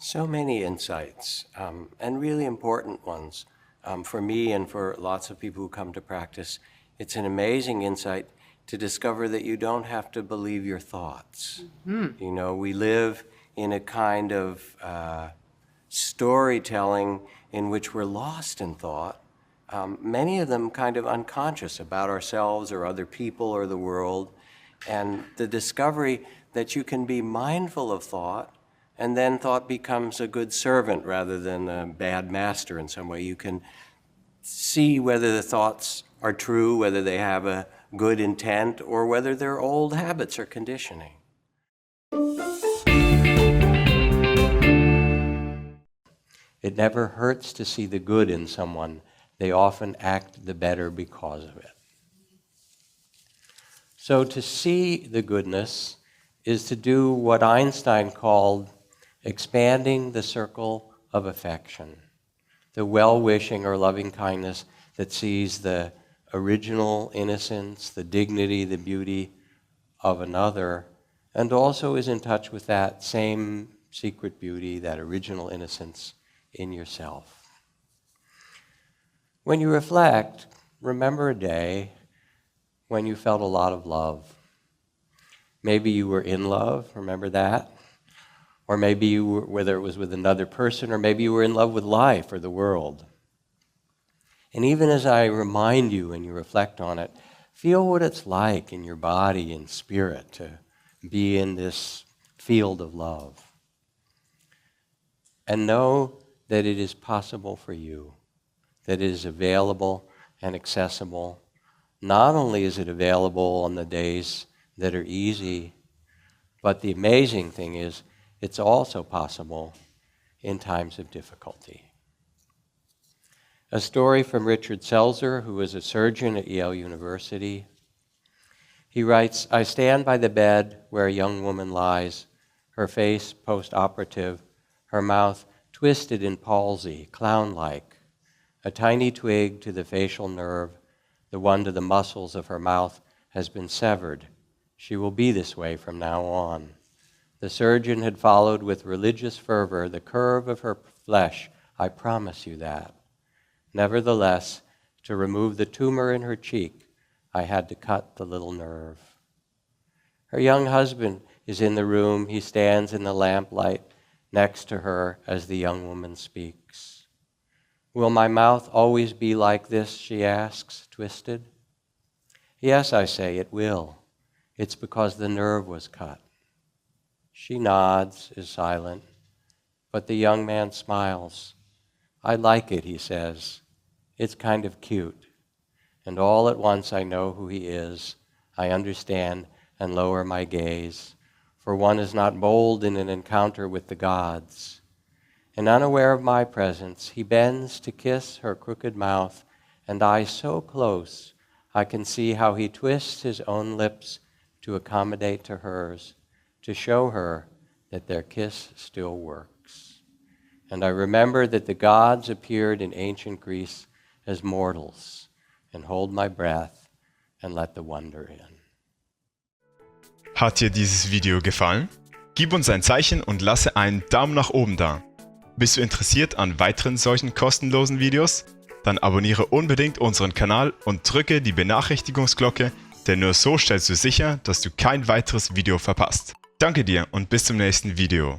So many insights, and really important ones. For me and for lots of people who come to practice, it's an amazing insight to discover that you don't have to believe your thoughts. You know, we live in a kind of storytelling in which we're lost in thought, many of them kind of unconscious about ourselves or other people or the world, and the discovery that you can be mindful of thought, and then thought becomes a good servant rather than a bad master in some way. You can see whether the thoughts are true, whether they have a good intent, or whether they're old habits or conditioning. It never hurts to see the good in someone. They often act the better because of it. So to see the goodness is to do what Einstein called expanding the circle of affection, the well-wishing or loving kindness that sees the original innocence, the dignity, the beauty of another, and also is in touch with that same secret beauty, that original innocence in yourself. When you reflect, remember a day when you felt a lot of love. Maybe you were in love, remember that? Or maybe you were, whether it was with another person, or maybe you were in love with life or the world. And even as I remind you and you reflect on it, feel what it's like in your body and spirit to be in this field of love. And know that it is possible for you, that it is available and accessible. Not only is it available on the days that are easy, but the amazing thing is it's also possible in times of difficulty. A story from Richard Selzer, who was a surgeon at Yale University. He writes, "I stand by the bed where a young woman lies, her face post-operative, her mouth twisted in palsy, clown-like, a tiny twig to the facial nerve, the one to the muscles of her mouth has been severed. She will be this way from now on. The surgeon had followed with religious fervor the curve of her flesh, I promise you that. Nevertheless, to remove the tumor in her cheek, I had to cut the little nerve." Her young husband is in the room. He stands in the lamplight next to her as the young woman speaks. "Will my mouth always be like this?" she asks, twisted. "Yes," I say, "it will. It's because the nerve was cut." She nods, is silent, but the young man smiles. "I like it," he says. "It's kind of cute." And all at once I know who he is. I understand and lower my gaze, for one is not bold in an encounter with the gods. And unaware of my presence, he bends to kiss her crooked mouth, and I so close, I can see how he twists his own lips to accommodate to hers, to show her that their kiss still works. And I remember that the gods appeared in ancient Greece as mortals, and hold my breath and let the wonder in. Hat dir dieses Video gefallen? Gib uns ein Zeichen und lasse einen Daumen nach oben da. Bist du interessiert an weiteren solchen kostenlosen Videos? Dann abonniere unbedingt unseren Kanal und drücke die Benachrichtigungsglocke, denn nur so stellst du sicher, dass du kein weiteres Video verpasst. Danke dir und bis zum nächsten Video.